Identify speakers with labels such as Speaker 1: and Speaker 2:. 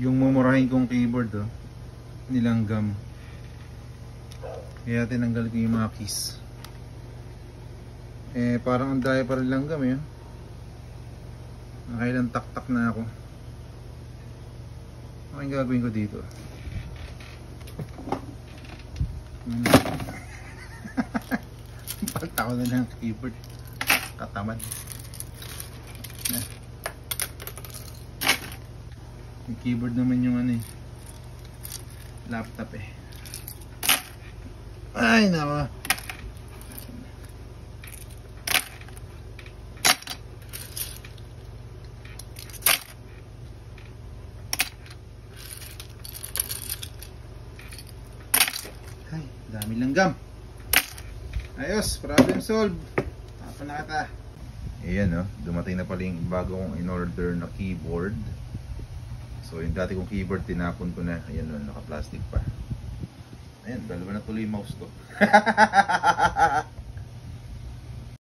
Speaker 1: Yung mumurahin kong keyboard, oh, nilanggam. Kaya tinanggal ko yung mga keys. Eh, parang ang daya pa rin langgam eh. Nakailang tak-tak na ako. Ano yung gagawin ko dito? Palta ko na ng keyboard. Katamad. Yung keyboard naman yung ano eh, laptop eh. Ay nako. Ay, dami langgam. Ayos, problem solved. Tapos na kita. Ayan oh, dumating na pala yung bago kong in-order na keyboard. So yung dati kong keyboard tinapon ko na. Ayan oh, naka-plastic pa. Ayan, dalawa na tuloy yung mouse ko.